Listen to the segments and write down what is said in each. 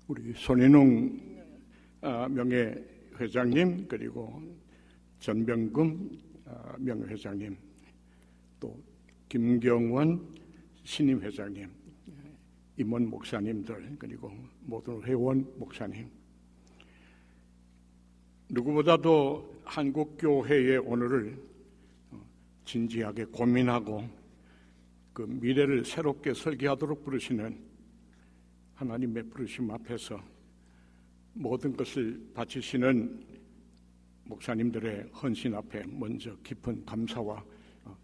우리 손인웅 명예회장님, 그리고 전병금 명예회장님, 또 김경원 신임회장님, 임원 목사님들, 그리고 모든 회원 목사님, 누구보다도 한국교회의 오늘을 진지하게 고민하고 그 미래를 새롭게 설계하도록 부르시는 하나님의 부르심 앞에서 모든 것을 바치시는 목사님들의 헌신 앞에 먼저 깊은 감사와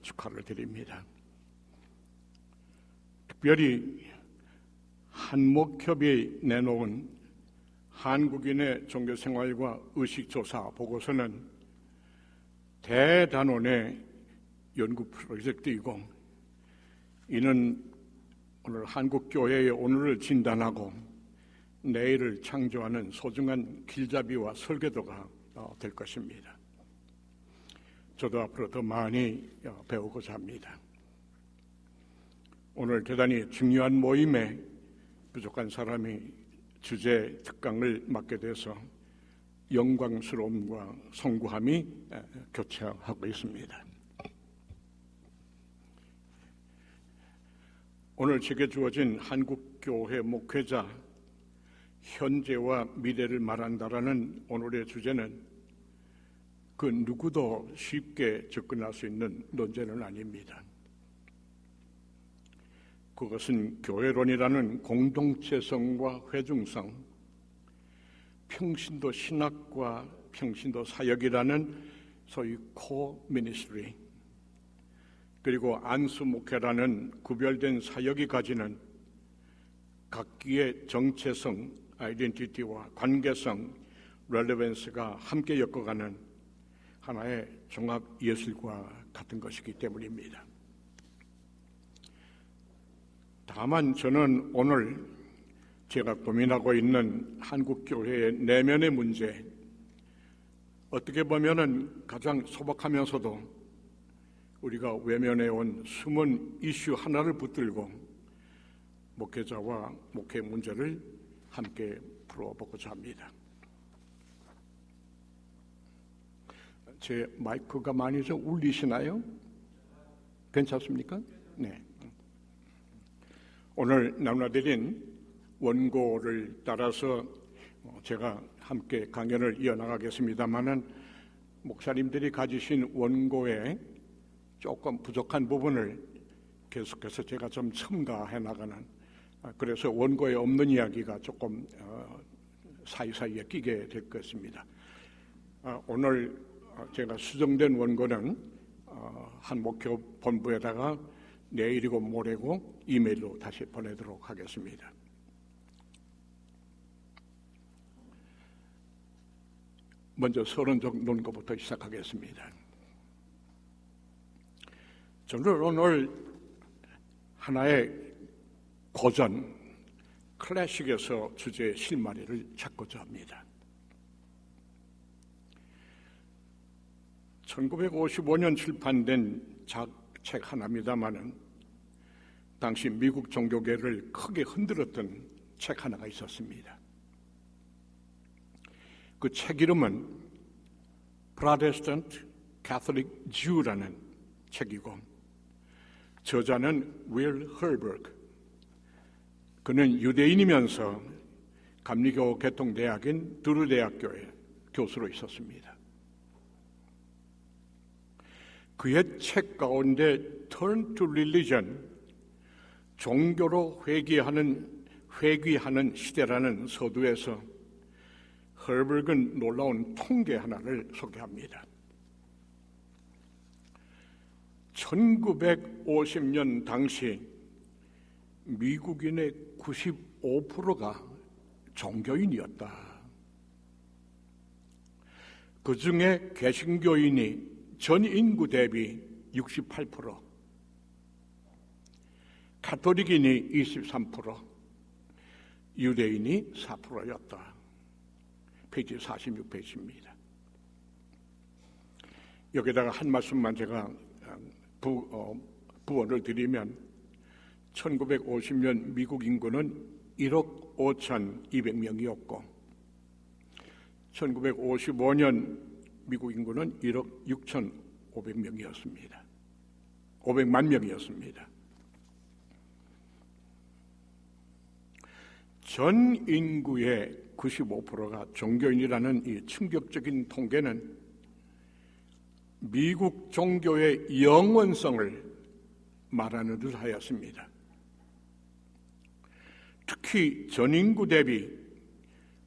축하를 드립니다. 특별히 한목협이 내놓은 한국인의 종교생활과 의식조사 보고서는 대단원의 연구 프로젝트이고, 이는 오늘 한국교회의 오늘을 진단하고 내일을 창조하는 소중한 길잡이와 설계도가 될 것입니다. 저도 앞으로 더 많이 배우고자 합니다. 오늘 대단히 중요한 모임에 부족한 사람이 주제 특강을 맡게 돼서 영광스러움과 송구함이 교차하고 있습니다. 오늘 제게 주어진 한국교회 목회자 현재와 미래를 말한다라는 오늘의 주제는 그 누구도 쉽게 접근할 수 있는 논제는 아닙니다. 그것은 교회론이라는 공동체성과 회중성, 평신도 신학과 평신도 사역이라는 소위 코어 미니스트리, 그리고 안수 목회라는 구별된 사역이 가지는 각기의 정체성, 아이덴티티와 관계성, 렐레벤스가 함께 엮어가는 하나의 종합 예술과 같은 것이기 때문입니다. 다만 저는 오늘 제가 고민하고 있는 한국교회의 내면의 문제, 어떻게 보면은 가장 소박하면서도 우리가 외면해온 숨은 이슈 하나를 붙들고 목회자와 목회 문제를 함께 풀어보고자 합니다. 제 마이크가 많이 좀 울리시나요? 괜찮습니까? 네. 오늘 나눠드린 원고를 따라서 제가 함께 강연을 이어나가겠습니다마는 목사님들이 가지신 원고에 조금 부족한 부분을 계속해서 제가 좀 첨가해 나가는, 그래서 원고에 없는 이야기가 조금 사이사이에 끼게 될 것입니다. 오늘 제가 수정된 원고는 한 목회 본부에다가 내일이고 모레고 이메일로 다시 보내도록 하겠습니다. 먼저 서론적 논거부터 시작하겠습니다. 저는 오늘 하나의 고전, 클래식에서 주제의 실마리를 찾고자 합니다. 1955년 출판된 책 하나입니다마는 당시 미국 종교계를 크게 흔들었던 책 하나가 있었습니다. 그 책 이름은 Protestant Catholic Jew라는 책이고, 저자는 윌 헐버그, 그는 유대인이면서 감리교 개통대학인 두루 대학교의 교수로 있었습니다. 그의 책 가운데 Turn to Religion, 종교로 회귀하는 시대라는 서두에서 헐버그는 놀라운 통계 하나를 소개합니다. 1950년 당시 미국인의 95%가 종교인이었다. 그 중에 개신교인이 전 인구 대비 68%, 가톨릭인이 23%, 유대인이 4%였다. 페이지 46페이지입니다. 여기다가 한 말씀만 제가 부원을 드리면 1950년 미국 인구는 1억 5,200명이었고 1955년 미국 인구는 1억 6,500명이었습니다. 500만 명이었습니다. 전 인구의 95%가 종교인이라는 이 충격적인 통계는 미국 종교의 영원성을 말하는 듯 하였습니다. 특히 전 인구 대비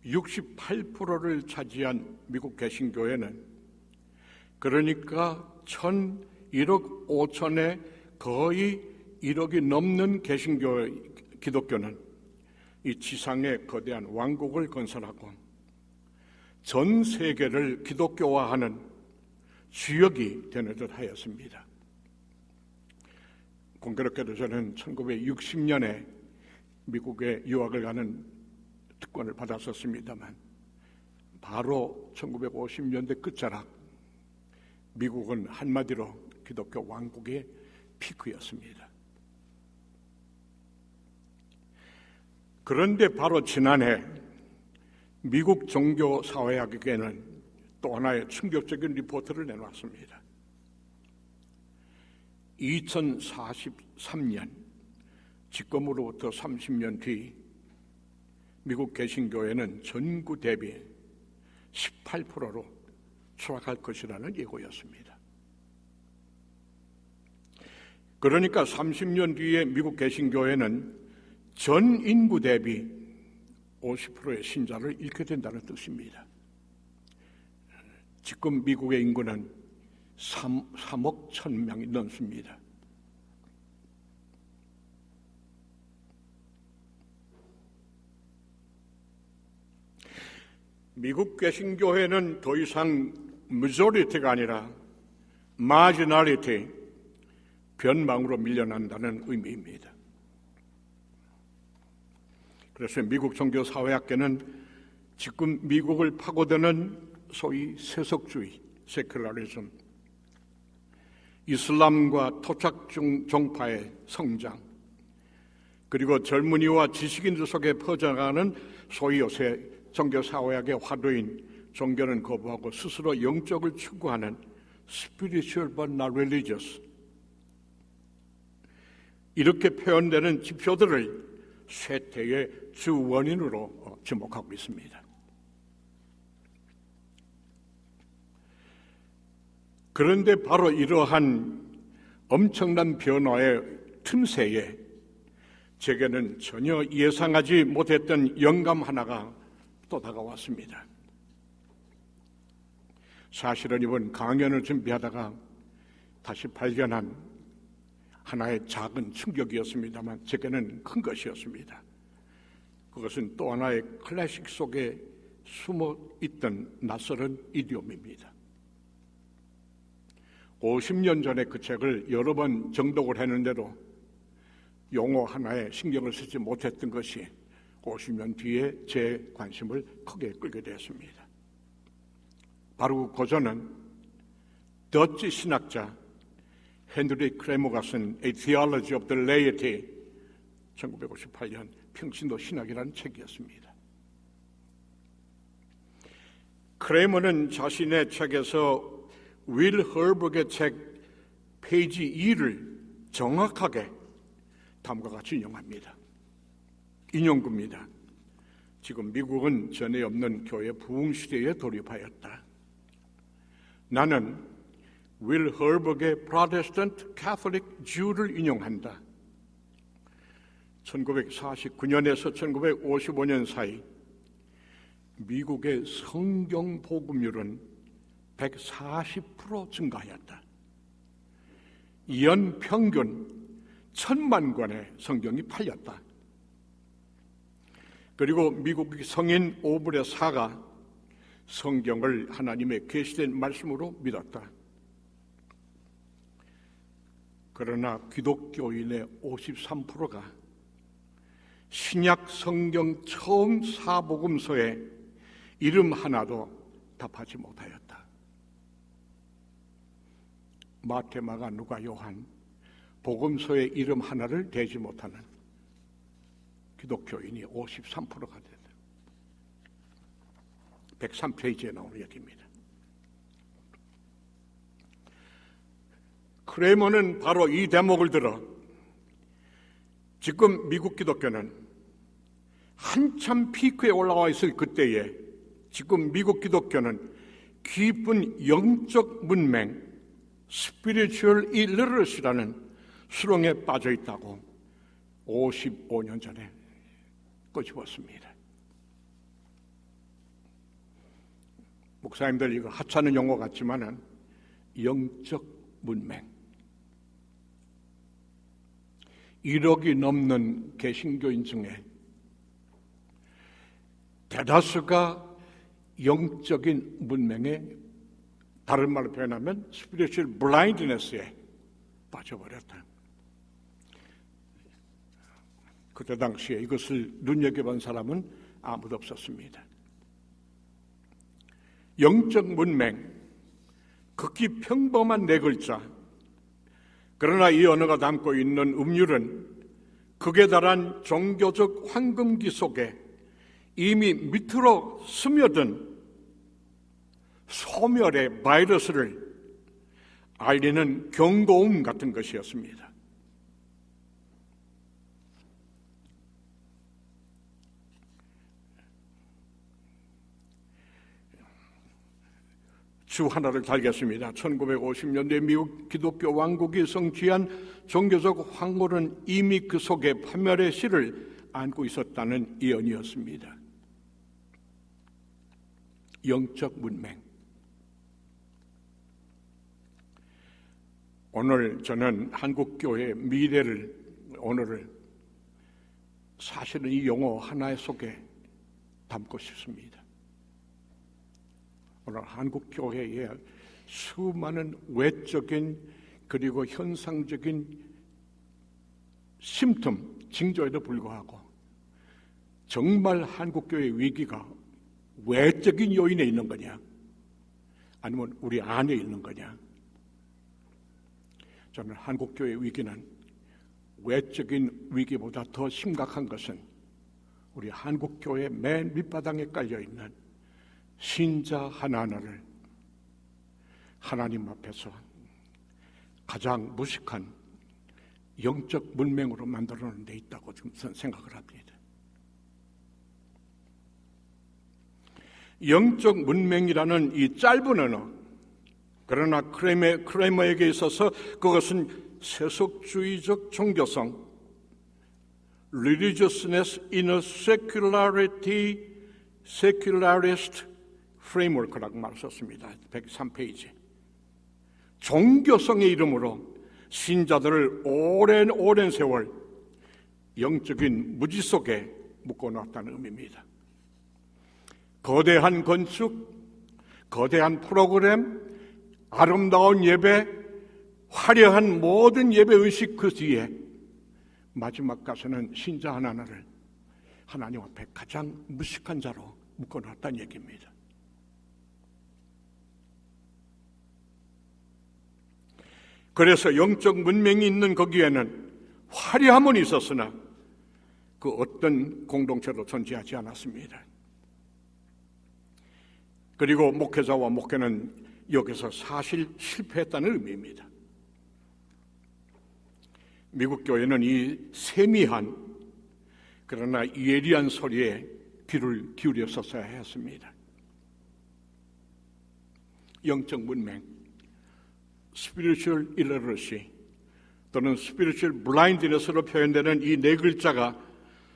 68%를 차지한 미국 개신교회는 그러니까 1억 5천에 거의 1억이 넘는 기독교는 이 지상의 거대한 왕국을 건설하고 전 세계를 기독교화하는 주역이 되는 듯 하였습니다. 공교롭게도 저는 1960년에 미국에 유학을 가는 특권을 받았었습니다만 바로 1950년대 끝자락 미국은 한마디로 기독교 왕국의 피크였습니다. 그런데 바로 지난해 미국 종교사회학에는 또 하나의 충격적인 리포트를 내놨습니다. 2043년 집권으로부터 30년 뒤 미국 개신교회는 전구 대비 18%로 추락할 것이라는 예고였습니다. 그러니까 30년 뒤에 미국 개신교회는 전 인구 대비 50%의 신자를 잃게 된다는 뜻입니다. 지금 미국의 인구는 3억 1,000명이 넘습니다. 미국 개신교회는 더 이상 majority가 아니라 marginality, 변망으로 밀려난다는 의미입니다. 그래서 미국 종교사회학계는 지금 미국을 파고드는 소위 세속주의, 세큘러리즘, 이슬람과 토착 종파의 성장, 그리고 젊은이와 지식인들 속에 퍼져가는 소위 요새 종교사회학의 화두인 종교는 거부하고 스스로 영적을 추구하는 spiritual but not religious, 이렇게 표현되는 지표들을 쇠퇴의 주 원인으로 지목하고 있습니다. 그런데 바로 이러한 엄청난 변화의 틈새에 제게는 전혀 예상하지 못했던 영감 하나가 또 다가왔습니다. 사실은 이번 강연을 준비하다가 다시 발견한 하나의 작은 충격이었습니다만 제게는 큰 것이었습니다. 그것은 또 하나의 클래식 속에 숨어 있던 낯설은 이디옴입니다. 50년 전에 그 책을 여러 번 정독을 했는데도 용어 하나에 신경을 쓰지 못했던 것이 50년 뒤에 제 관심을 크게 끌게 되었습니다. 바로 그 고전은 더치 신학자 헨리 크레머가 쓴 A Theology of the Laity 1958년 평신도 신학이라는 책이었습니다. 크레머는 자신의 책에서 윌 헐버그의 책 페이지 2를 정확하게 다음과 같이 인용합니다. 인용구입니다. 지금 미국은 전에 없는 교회 부흥시대에 돌입하였다. 나는 윌 헐버그의 Protestant Catholic Jew를 인용한다. 1949년에서 1955년 사이 미국의 성경 복음률은 140% 증가하였다. 연 평균 1,000만 권의 성경이 팔렸다. 그리고 미국 성인 5분의 4가 성경을 하나님의 계시된 말씀으로 믿었다. 그러나 기독교인의 53%가 신약 성경 처음 사복음서에 이름 하나도 답하지 못하였다. 마태, 마가, 누가, 요한 복음서에 이름 하나를 대지 못하는 기독교인이 53%가 됐다. 103페이지에 나오는 얘기입니다. 크레머는 바로 이 대목을 들어 지금 미국 기독교는 한참 피크에 올라와 있을 그때에 지금 미국 기독교는 깊은 영적 문맹, spiritual illiteracy라는 수렁에 빠져 있다고 55년 전에 끄집었습니다. 목사님들 이거 하찮은 용어 같지만은 영적 문맹. 1억이 넘는 개신교인 중에 대다수가 영적인 문맹에, 다른 말로 표현하면 spiritual blindness에 빠져버렸다. 그때 당시에 이것을 눈여겨본 사람은 아무도 없었습니다. 영적 문맹, 극히 평범한 네 글자. 그러나 이 언어가 담고 있는 음률은 극에 달한 종교적 황금기 속에 이미 밑으로 스며든 소멸의 바이러스를 알리는 경고음 같은 것이었습니다. 주 하나를 달겠습니다. 1950년대 미국 기독교 왕국이 성취한 종교적 황홀은 이미 그 속에 파멸의 씨를 안고 있었다는 예언이었습니다. 영적 문맹. 오늘 저는 한국교회의 미래를, 오늘을 사실은 이 용어 하나 속에 담고 싶습니다. 오늘 한국교회의 수많은 외적인 그리고 현상적인 심틈, 징조에도 불구하고 정말 한국교회의 위기가 외적인 요인에 있는 거냐, 아니면 우리 안에 있는 거냐. 저는 한국교회의 위기는 외적인 위기보다 더 심각한 것은 우리 한국교회 맨 밑바닥에 깔려있는 신자 하나하나를 하나님 앞에서 가장 무식한 영적 문맹으로 만들어 놓은 데 있다고 지금 생각을 합니다. 영적 문맹이라는 이 짧은 언어, 그러나 크레머에게 있어서 그것은 세속주의적 종교성, religiousness in a secularist framework라고 말을 썼습니다. 103페이지. 종교성의 이름으로 신자들을 오랜 세월 영적인 무지 속에 묶어놨다는 의미입니다. 거대한 건축, 거대한 프로그램, 아름다운 예배, 화려한 모든 예배 의식 그 뒤에 마지막 가서는 신자 하나하나를 하나님 앞에 가장 무식한 자로 묶어놨다는 얘기입니다. 그래서 영적 문명이 있는 거기에는 화려함은 있었으나 그 어떤 공동체도 존재하지 않았습니다. 그리고 목회자와 목회는 여기서 사실 실패했다는 의미입니다. 미국 교회는 이 세미한 그러나 예리한 소리에 귀를 기울였었어야 했습니다. 영적 문맹, spiritual illiteracy 또는 spiritual blindness로 표현되는 이 네 글자가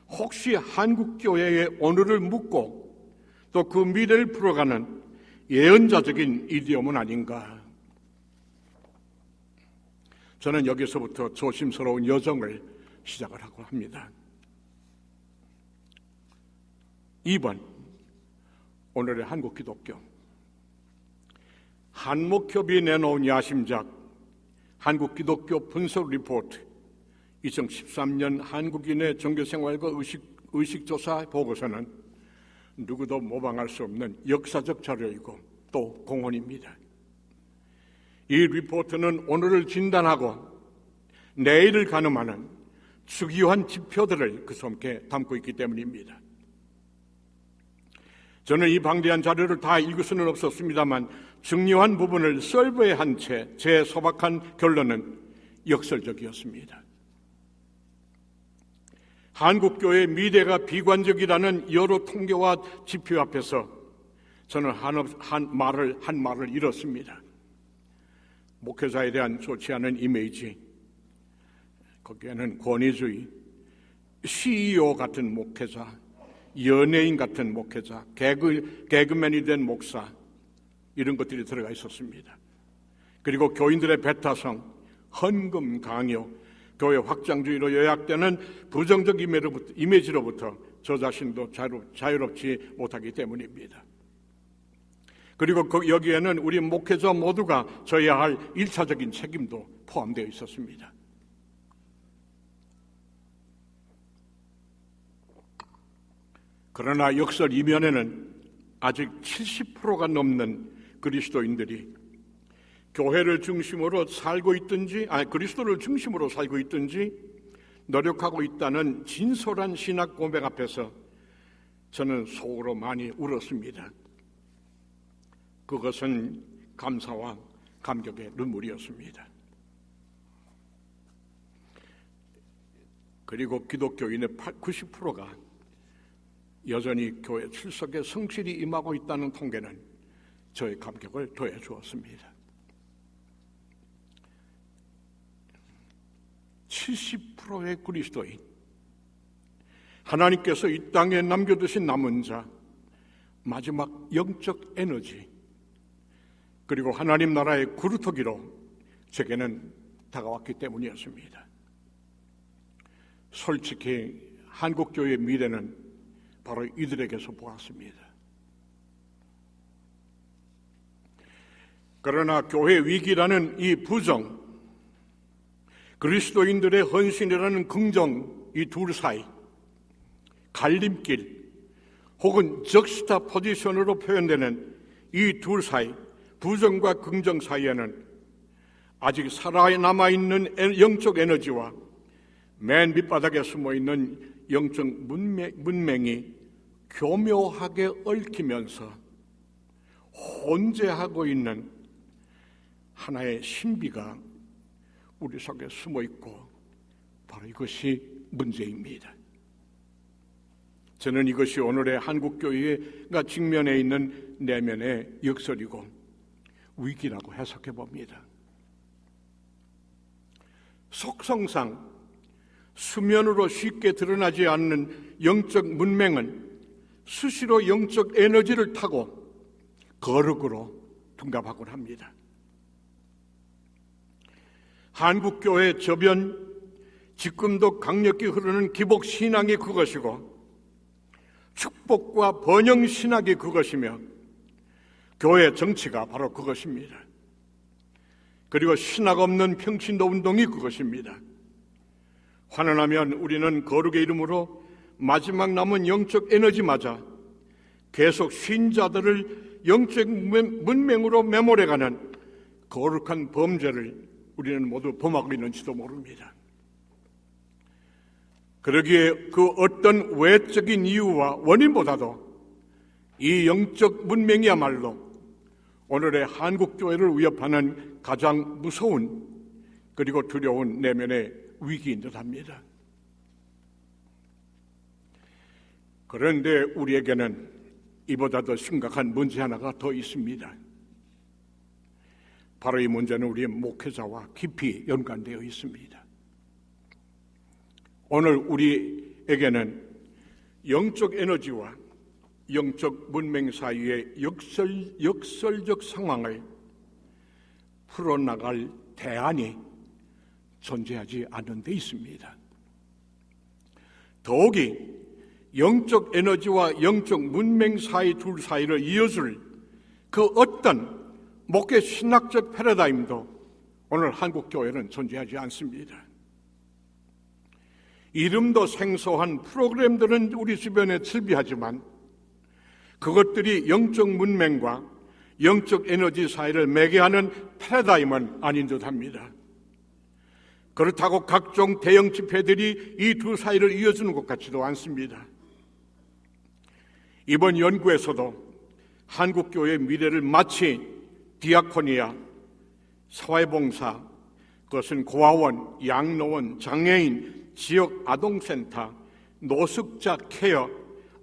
혹시 한국교회의 오늘을 묻고 또 그 미래를 풀어가는 예언자적인 이디엄은 아닌가. 저는 여기서부터 조심스러운 여정을 시작을 하고 합니다. 2번, 오늘의 한국 기독교. 한목협이 내놓은 야심작 한국 기독교 분석 리포트 2013년 한국인의 종교생활과 의식조사 보고서는 누구도 모방할 수 없는 역사적 자료이고 또 공헌입니다. 이 리포트는 오늘을 진단하고 내일을 가늠하는 주기한 지표들을 그 속에 담고 있기 때문입니다. 저는 이 방대한 자료를 다 읽을 수는 없었습니다만 중요한 부분을 설부에 한 채 제 소박한 결론은 역설적이었습니다. 한국교회의 미래가 비관적이라는 여러 통계와 지표 앞에서 저는 한 말을 잃었습니다. 목회자에 대한 좋지 않은 이미지, 거기에는 권위주의, CEO 같은 목회자, 연예인 같은 목회자, 개그맨이 된 목사, 이런 것들이 들어가 있었습니다. 그리고 교인들의 배타성, 헌금 강요, 교회 확장주의로 요약되는 부정적 이미지로부터 저 자신도 자유롭지 못하기 때문입니다. 그리고 여기에는 우리 목회자 모두가 져야 할 1차적인 책임도 포함되어 있었습니다. 그러나 역설 이면에는 아직 70%가 넘는 그리스도인들이 교회를 중심으로 살고 있든지, 그리스도를 중심으로 살고 있든지 노력하고 있다는 진솔한 신학 고백 앞에서 저는 속으로 많이 울었습니다. 그것은 감사와 감격의 눈물이었습니다. 그리고 기독교인의 90%가 여전히 교회 출석에 성실히 임하고 있다는 통계는 저의 감격을 더해 주었습니다. 70%의 그리스도인, 하나님께서 이 땅에 남겨두신 남은 자, 마지막 영적 에너지, 그리고 하나님 나라의 구루터기로 제게는 다가왔기 때문이었습니다. 솔직히 한국교회의 미래는 바로 이들에게서 보았습니다. 그러나 교회 위기라는 이 부정, 그리스도인들의 헌신이라는 긍정, 이 둘 사이 갈림길 혹은 적시타 포지션으로 표현되는 이 둘 사이, 부정과 긍정 사이에는 아직 살아남아있는 영적 에너지와 맨 밑바닥에 숨어있는 영적 문맹이 교묘하게 얽히면서 혼재하고 있는 하나의 신비가 우리 속에 숨어있고, 바로 이것이 문제입니다. 저는 이것이 오늘의 한국교회가 직면해 있는 내면의 역설이고 위기라고 해석해 봅니다. 속성상 수면으로 쉽게 드러나지 않는 영적 문맹은 수시로 영적 에너지를 타고 거룩으로 둔갑하곤 합니다. 한국교회 저변, 지금도 강력히 흐르는 기복신앙이 그것이고 축복과 번영신학이 그것이며 교회 정치가 바로 그것입니다. 그리고 신학 없는 평신도 운동이 그것입니다. 환원하면 우리는 거룩의 이름으로 마지막 남은 영적 에너지마저 계속 신자들을 영적 문맹으로 매몰해가는 거룩한 범죄를 우리는 모두 범하고 있는지도 모릅니다. 그러기에 그 어떤 외적인 이유와 원인보다도 이 영적 문맹이야말로 오늘의 한국교회를 위협하는 가장 무서운 그리고 두려운 내면의 위기인 듯합니다. 그런데 우리에게는 이보다 더 심각한 문제 하나가 더 있습니다. 바로 이 문제는 우리의 목회자와 깊이 연관되어 있습니다. 오늘 우리에게는 영적 에너지와 영적 문맹 사이의 역설적 상황을 풀어나갈 대안이 존재하지 않는 데 있습니다. 더욱이 영적 에너지와 영적 문맹 사이 둘 사이를 이어줄 그 어떤 목회 신학적 패러다임도 오늘 한국교회는 존재하지 않습니다. 이름도 생소한 프로그램들은 우리 주변에 즐비하지만 그것들이 영적 문맹과 영적 에너지 사이를 매개하는 패러다임은 아닌 듯합니다. 그렇다고 각종 대형 집회들이 이 두 사이를 이어주는 것 같지도 않습니다. 이번 연구에서도 한국교회의 미래를 마치 디아코니아, 사회봉사, 그것은 고아원, 양로원, 장애인, 지역 아동센터, 노숙자 케어,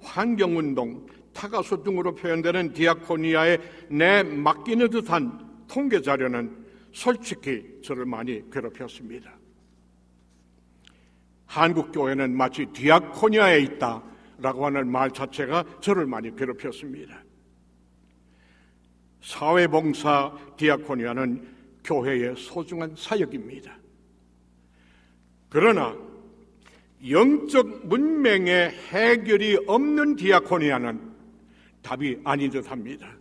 환경운동, 타가수 등으로 표현되는 디아코니아에 내맡기는 듯한 통계 자료는 솔직히 저를 많이 괴롭혔습니다. 한국교회는 마치 디아코니아에 있다라고 하는 말 자체가 저를 많이 괴롭혔습니다. 사회봉사 디아코니아는 교회의 소중한 사역입니다. 그러나 영적 문맹의 해결이 없는 디아코니아는 답이 아닌 듯합니다.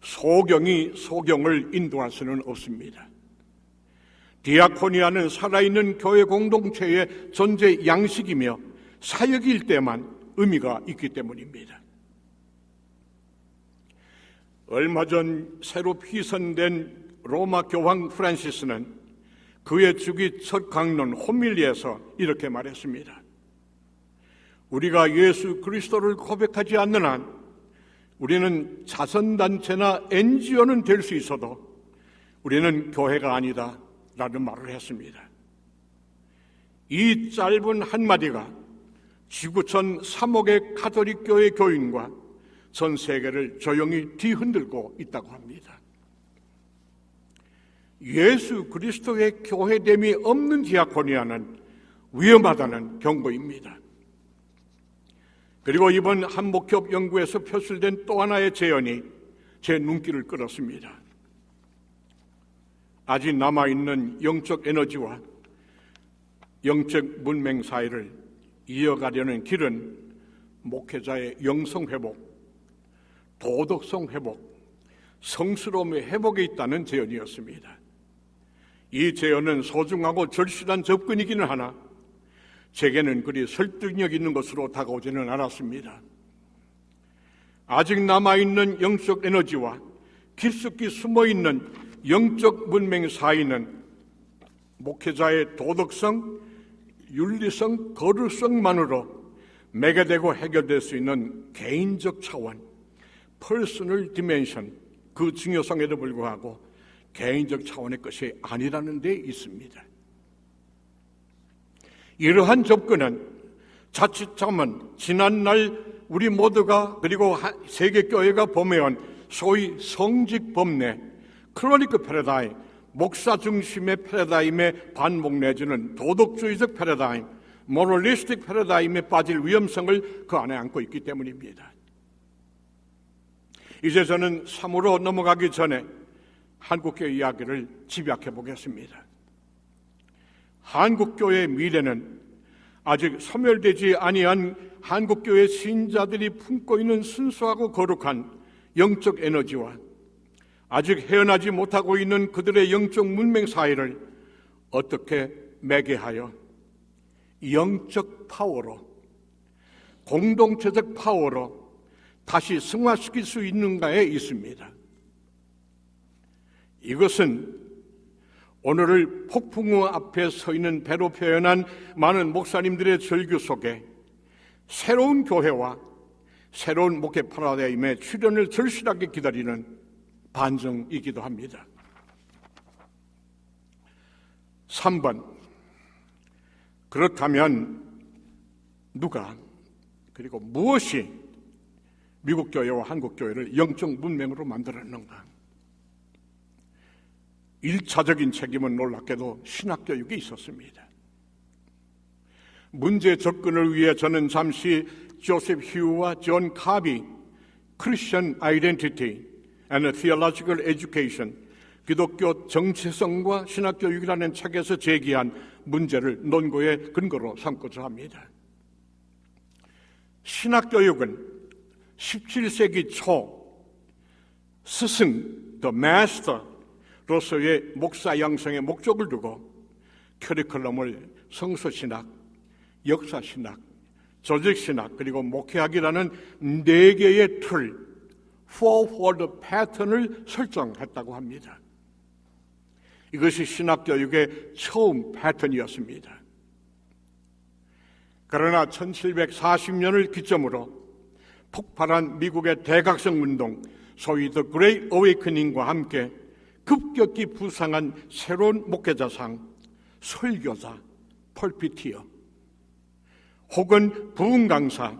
소경이 소경을 인도할 수는 없습니다. 디아코니아는 살아있는 교회 공동체의 존재 양식이며 사역일 때만 의미가 있기 때문입니다. 얼마 전 새로 피선된 로마 교황 프란시스는 그의 주기 첫 강론 호밀리에서 이렇게 말했습니다. 우리가 예수 그리스도를 고백하지 않는 한 우리는 자선단체나 NGO는 될 수 있어도 우리는 교회가 아니다 라는 말을 했습니다. 이 짧은 한마디가 지구촌 3억의 가톨릭 교회 교인과 전 세계를 조용히 뒤흔들고 있다고 합니다. 예수 그리스도의 교회됨이 없는 디아코니아는 위험하다는 경고입니다. 그리고 이번 한목협 연구에서 표출된 또 하나의 재현이 제 눈길을 끌었습니다. 아직 남아있는 영적 에너지와 영적 문맹 사이를 이어가려는 길은 목회자의 영성 회복, 도덕성 회복, 성스러움의 회복에 있다는 재현이었습니다. 이 재현은 소중하고 절실한 접근이기는 하나 제게는 그리 설득력 있는 것으로 다가오지는 않았습니다. 아직 남아있는 영적 에너지와 깊숙이 숨어있는 영적 문맹 사이는 목회자의 도덕성, 윤리성, 거룩성만으로 매개되고 해결될 수 있는 개인적 차원, 퍼스널 디멘션, 그 중요성에도 불구하고 개인적 차원의 것이 아니라는 데 있습니다. 이러한 접근은 자칫하면 지난날 우리 모두가 그리고 세계교회가 범해온 소위 성직 범례, 클로니크 패러다임, 목사 중심의 패러다임의 반복 내지는 도덕주의적 패러다임, 모럴리스틱 패러다임에 빠질 위험성을 그 안에 안고 있기 때문입니다. 이제 저는 3으로 넘어가기 전에 한국교회 이야기를 집약해 보겠습니다. 한국교회의 미래는 아직 소멸되지 아니한 한국교회 신자들이 품고 있는 순수하고 거룩한 영적 에너지와 아직 헤어나지 못하고 있는 그들의 영적 문맹 사이를 어떻게 매개하여 영적 파워로, 공동체적 파워로 다시 승화시킬 수 있는가에 있습니다. 이것은 오늘을 폭풍우 앞에 서 있는 배로 표현한 많은 목사님들의 절규 속에 새로운 교회와 새로운 목회 파라다임의 출현을 절실하게 기다리는 반증이기도 합니다. 3번, 그렇다면 누가 그리고 무엇이 미국 교회와 한국 교회를 영적 문맹으로 만들었는가? 1차적인 책임은 놀랍게도 신학교육에 있었습니다. 문제 접근을 위해 저는 잠시 조셉 휴와 존 카비 Christian Identity and Theological Education, 기독교 정체성과 신학교육이라는 책에서 제기한 문제를 논거의 근거로 삼고자 합니다. 신학교육은 17세기 초 스승, the master 로서의 목사 양성의 목적을 두고 커리큘럼을 성서신학, 역사신학, 조직신학 그리고 목회학이라는 4개의 틀, fourfold 패턴을 설정했다고 합니다. 이것이 신학교육의 처음 패턴이었습니다. 그러나 1740년을 기점으로 폭발한 미국의 대각성 운동, 소위 The Great Awakening과 함께 급격히 부상한 새로운 목회자상, 설교자, 펄피티어, 혹은 부흥 강사,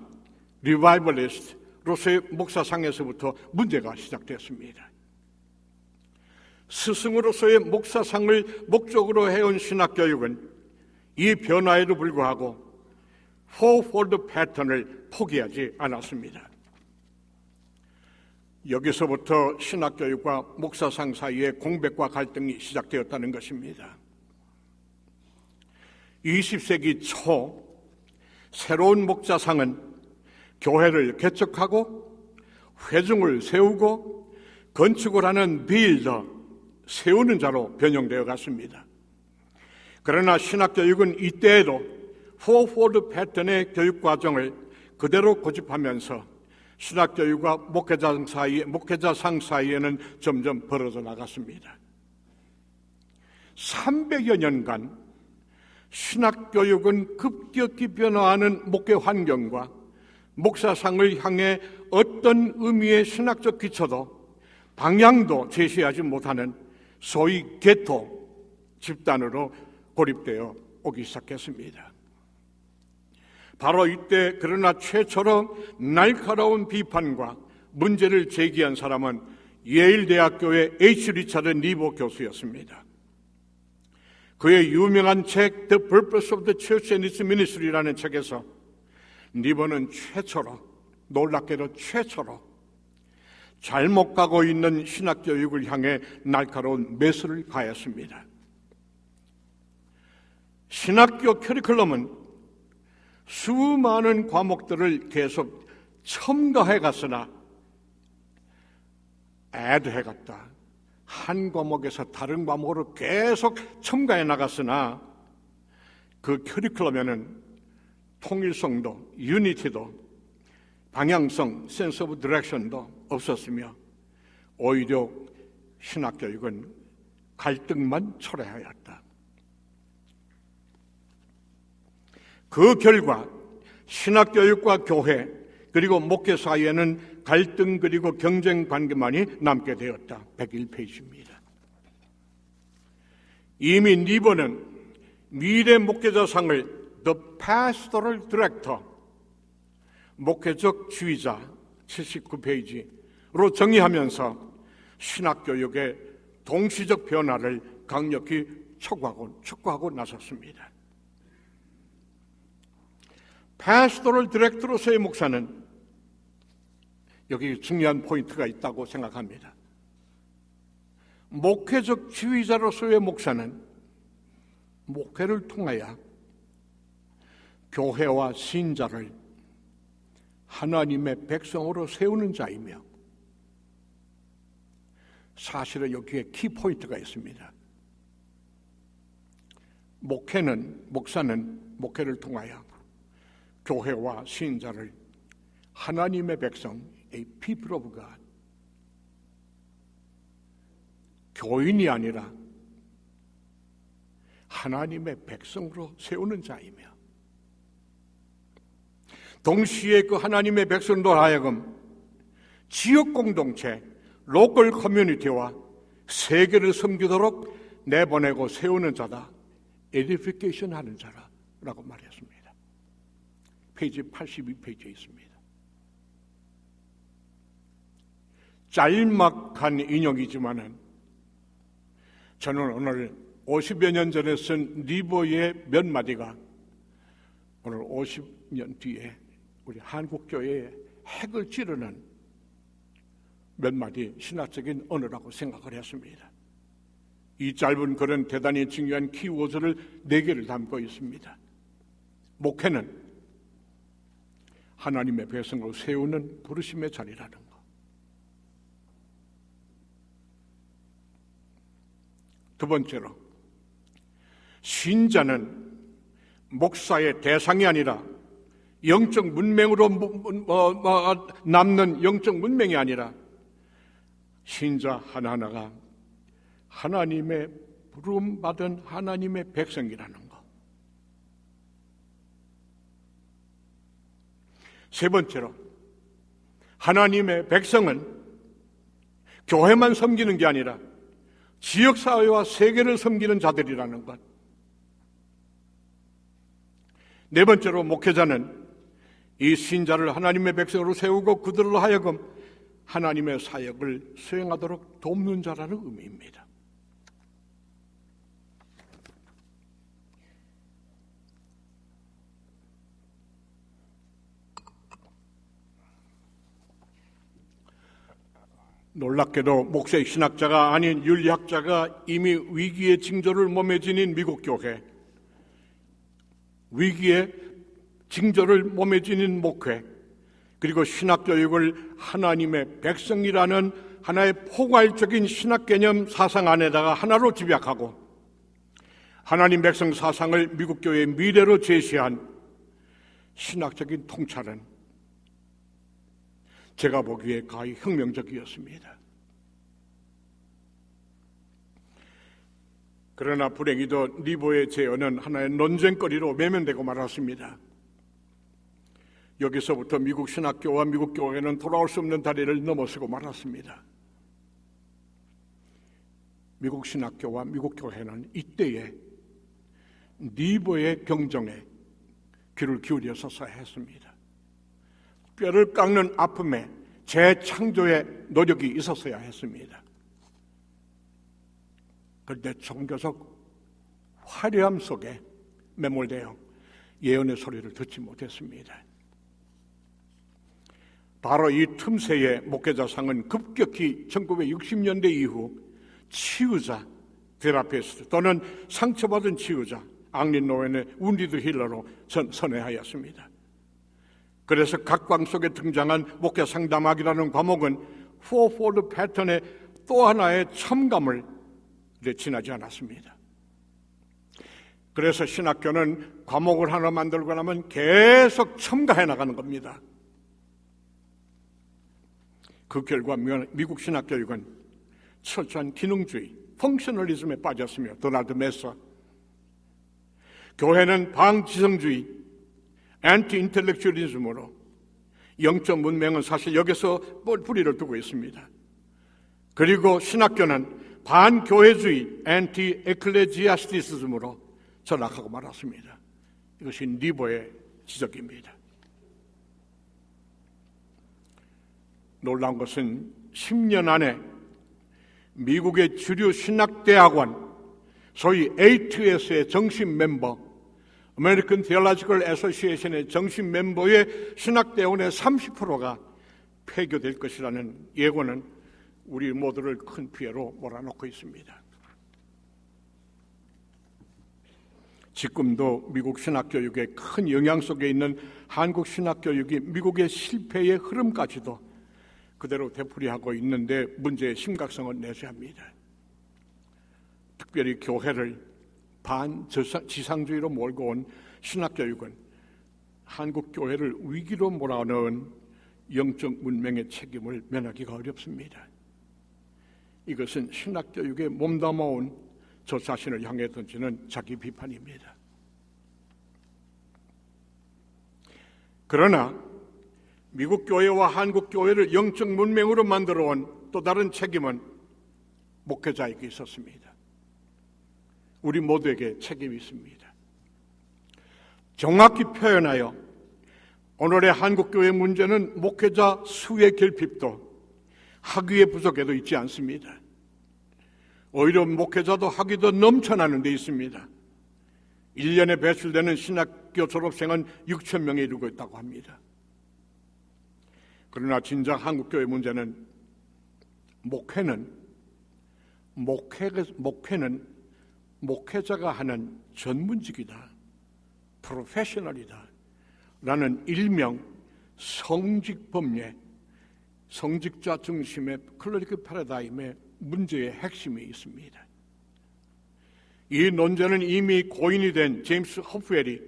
리바이벌리스트로서의 목사상에서부터 문제가 시작됐습니다. 스승으로서의 목사상을 목적으로 해온 신학교육은 이 변화에도 불구하고 포워드 패턴을 포기하지 않았습니다. 여기서부터 신학교육과 목사상 사이의 공백과 갈등이 시작되었다는 것입니다. 20세기 초 새로운 목자상은 교회를 개척하고 회중을 세우고 건축을 하는 빌더, 세우는 자로 변형되어 갔습니다. 그러나 신학교육은 이때에도 포워드 패턴의 교육과정을 그대로 고집하면서 신학교육과 목회자상 사이에는 점점 벌어져 나갔습니다. 300여 년간 신학교육은 급격히 변화하는 목회 환경과 목사상을 향해 어떤 의미의 신학적 기초도 방향도 제시하지 못하는 소위 게토 집단으로 고립되어 오기 시작했습니다. 바로 이때 그러나 최초로 날카로운 비판과 문제를 제기한 사람은 예일대학교의 H. 리차드 니버 교수였습니다. 그의 유명한 책 The Purpose of the Church and Its Ministry라는 책에서 니버는 최초로, 놀랍게도 최초로 잘못 가고 있는 신학교육을 향해 날카로운 메스를 가했습니다. 신학교 커리큘럼은 수많은 과목들을 계속 첨가해 갔으나 애드해 갔다. 한 과목에서 다른 과목으로 계속 첨가해 나갔으나 그 커리큘럼에는 통일성도, 유니티도, 방향성, 센스 오브 디렉션도 없었으며 오히려 신학교육은 갈등만 초래하였다. 그 결과 신학교육과 교회 그리고 목회 사이에는 갈등 그리고 경쟁 관계만이 남게 되었다. 101페이지입니다. 이미 니버는 미래 목회자상을 The Pastoral Director, 목회적 지휘자 79페이지로 정의하면서 신학교육의 동시적 변화를 강력히 촉구하고 나섰습니다. 파스토럴 디렉터로서의 목사는 여기 중요한 포인트가 있다고 생각합니다. 목회적 지휘자로서의 목사는 목회를 통하여 교회와 신자를 하나님의 백성으로 세우는 자이며 사실은 여기에 키포인트가 있습니다. 목사는 목회를 통하여 교회와 신자를 하나님의 백성, a people of God, 교인이 아니라 하나님의 백성으로 세우는 자이며 동시에 그 하나님의 백성으로 하여금 지역 공동체, 로컬 커뮤니티와 세계를 섬기도록 내보내고 세우는 자다. 에디피케이션 하는 자라고 말했습니다. 페이지 82페이지에 있습니다. 짤막한 인용이지만은 저는 오늘 50여 년 전에 쓴 리버의 몇 마디가 오늘 50년 뒤에 우리 한국교회의 핵을 찌르는 몇 마디 신학적인 언어라고 생각을 했습니다. 이 짧은 글은 대단히 중요한 키워드를 4개를 담고 있습니다. 목회는 하나님의 백성으로 세우는 부르심의 자리라는 것. 두 번째로, 신자는 목사의 대상이 아니라 영적 문맹으로 남는 영적 문맹이 아니라 신자 하나하나가 하나님의 부름받은 하나님의 백성이라는 것. 세 번째로, 하나님의 백성은 교회만 섬기는 게 아니라 지역사회와 세계를 섬기는 자들이라는 것. 네 번째로, 목회자는 이 신자를 하나님의 백성으로 세우고 그들로 하여금 하나님의 사역을 수행하도록 돕는 자라는 의미입니다. 놀랍게도 목사의 신학자가 아닌 윤리학자가 이미 위기의 징조를 몸에 지닌 미국 교회, 위기의 징조를 몸에 지닌 목회, 그리고 신학교육을 하나님의 백성이라는 하나의 포괄적인 신학개념 사상 안에다가 하나로 집약하고 하나님 백성 사상을 미국 교회의 미래로 제시한 신학적인 통찰은 제가 보기에 가히 혁명적이었습니다. 그러나 불행히도 리보의 제언은 하나의 논쟁거리로 외면되고 말았습니다. 여기서부터 미국 신학교와 미국 교회는 돌아올 수 없는 다리를 넘어서고 말았습니다. 미국 신학교와 미국 교회는 이때에 리보의 경정에 귀를 기울여서야 했습니다. 뼈를 깎는 아픔에 재창조의 노력이 있었어야 했습니다. 그런데 종교적 화려함 속에 매몰되어 예언의 소리를 듣지 못했습니다. 바로 이 틈새에 목회자상은 급격히 1960년대 이후 치유자, 테라피스트 또는 상처받은 치유자, 앙린 노웬의 운디드 힐러로 선회하였습니다. 그래서 각방 속에 등장한 목회 상담학이라는 과목은 포폴드 패턴의 또 하나의 첨가물 지나지 않았습니다. 그래서 신학교는 과목을 하나 만들고 나면 계속 첨가해 나가는 겁니다. 그 결과 미국 신학교육은 철저한 기능주의, 펑셔널리즘에 빠졌으며 도널드 메서, 교회는 방지성주의, 안티 인텔렉츄얼리즘으로 영적 문명은 사실 여기서 뿌리를 두고 있습니다. 그리고 신학교는 반교회주의, 안티 에클레지아스티시즘으로 전락하고 말았습니다. 이것이 리보의 지적입니다. 놀라운 것은 10년 안에 미국의 주류 신학대학원, 소위 ATS의 정신 멤버, American Theological Association의 정신 멤버의 신학대원의 30%가 폐교될 것이라는 예고는 우리 모두를 큰 피해로 몰아넣고 있습니다. 지금도 미국 신학교육의 큰 영향 속에 있는 한국 신학교육이 미국의 실패의 흐름까지도 그대로 되풀이하고 있는데 문제의 심각성을 내세합니다. 특별히 교회를 반지상주의로 몰고 온 신학교육은 한국 교회를 위기로 몰아넣은 영적 문명의 책임을 면하기가 어렵습니다. 이것은 신학교육에 몸담아온 저 자신을 향해 던지는 자기 비판입니다. 그러나 미국 교회와 한국 교회를 영적 문명으로 만들어온 또 다른 책임은 목회자에게 있었습니다. 우리 모두에게 책임이 있습니다. 정확히 표현하여 오늘의 한국교회 문제는 목회자 수의 결핍도 학위의 부족에도 있지 않습니다. 오히려 목회자도 학위도 넘쳐나는 데 있습니다. 1년에 배출되는 신학교 졸업생은 6천 명에 이르고 있다고 합니다. 그러나 진작 한국교회 문제는 목회는 목회자가 하는 전문직이다, 프로페셔널이다 라는 일명 성직법례, 성직자 중심의 클래리컬 패러다임의 문제의 핵심이 있습니다. 이 논제는 이미 고인이 된 제임스 허프웰이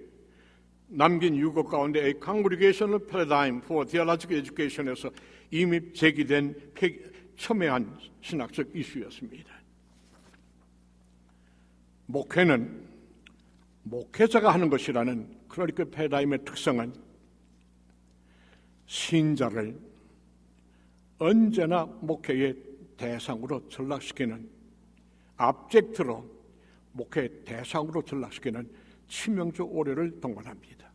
남긴 유고 가운데 A Congregational Paradigm for Theological Education에서 이미 제기된 첨예한 신학적 이슈였습니다. 목회는 목회자가 하는 것이라는 클러리컬 패러다임의 특성은 신자를 언제나 목회의 대상으로 전락시키는, 압젝트로 목회의 대상으로 전락시키는 치명적 오류를 동반합니다.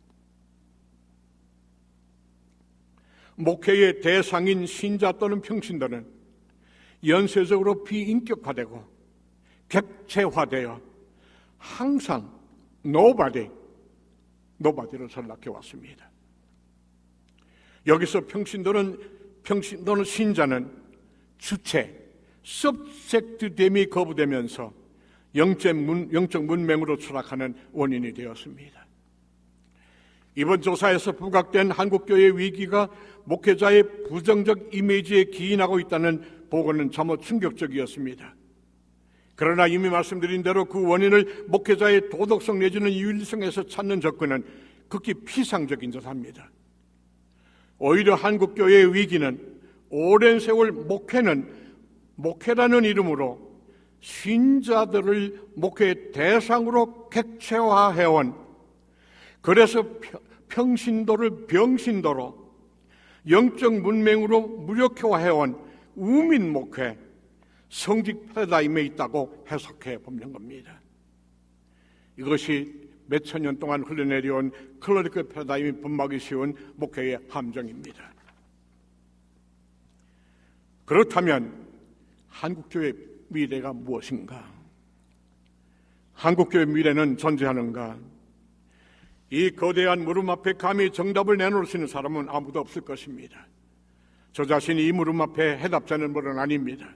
목회의 대상인 신자 또는 평신도는 연쇄적으로 비인격화되고 객체화되어 항상 노바디로 전락해 왔습니다. 여기서 평신도는 신자는 주체, subject됨이 거부되면서 영적 문맹으로 추락하는 원인이 되었습니다. 이번 조사에서 부각된 한국교회의 위기가 목회자의 부정적 이미지에 기인하고 있다는 보고는 참으로 충격적이었습니다. 그러나 이미 말씀드린 대로 그 원인을 목회자의 도덕성 내지는 윤리성에서 찾는 접근은 극히 피상적인 듯합니다. 오히려 한국교회의 위기는 오랜 세월 목회라는 이름으로 신자들을 목회의 대상으로 객체화해온, 그래서 평신도를 병신도로 영적 문맹으로 무력화해온 우민 목회, 성직 패러다임에 있다고 해석해 보는 겁니다. 이것이 몇천 년 동안 흘러내려온 클러리컬 패러다임이 분막이 씌운 목회의 함정입니다. 그렇다면 한국교회의 미래가 무엇인가? 한국교회의 미래는 존재하는가? 이 거대한 물음 앞에 감히 정답을 내놓을 수 있는 사람은 아무도 없을 것입니다. 저 자신이 이 물음 앞에 해답자는 물은 아닙니다.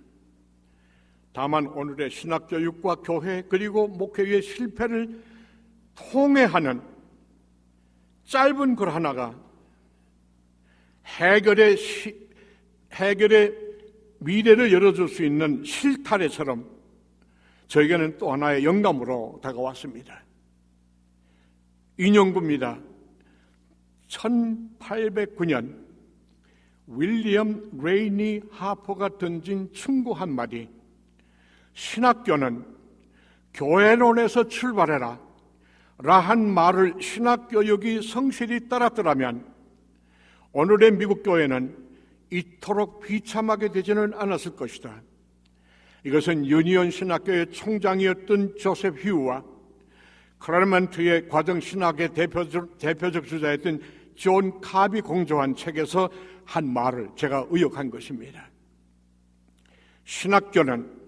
다만 오늘의 신학교육과 교회 그리고 목회의 실패를 통회하는 짧은 글 하나가 해결의 미래를 열어줄 수 있는 실타래처럼 저에게는 또 하나의 영감으로 다가왔습니다. 인용구입니다. 1809년 윌리엄 레이니 하퍼가 던진 충고 한마디, 신학교는 교회론에서 출발해라 라한 말을 신학교육이 성실히 따랐더라면 오늘의 미국 교회는 이토록 비참하게 되지는 않았을 것이다. 이것은 유니온 신학교의 총장이었던 조셉 휴와 클라르먼트의 과정신학의 대표적 주자였던 존 카비 공조한 책에서 한 말을 제가 의역한 것입니다. 신학교는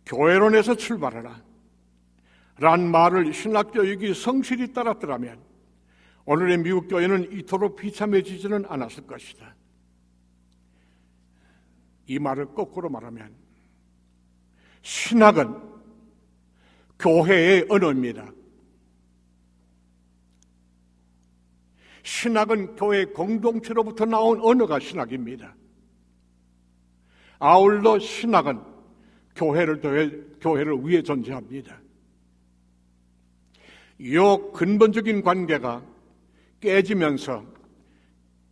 교회론에서 출발하라 라는 말을 신학교육이 성실히 따랐더라면 오늘의 미국 교회는 이토록 비참해지지는 않았을 것이다. 이 말을 거꾸로 말하면 신학은 교회의 언어입니다. 신학은 교회 공동체로부터 나온 언어가 신학입니다. 아울러 신학은 교회를 위해 존재합니다. 이 근본적인 관계가 깨지면서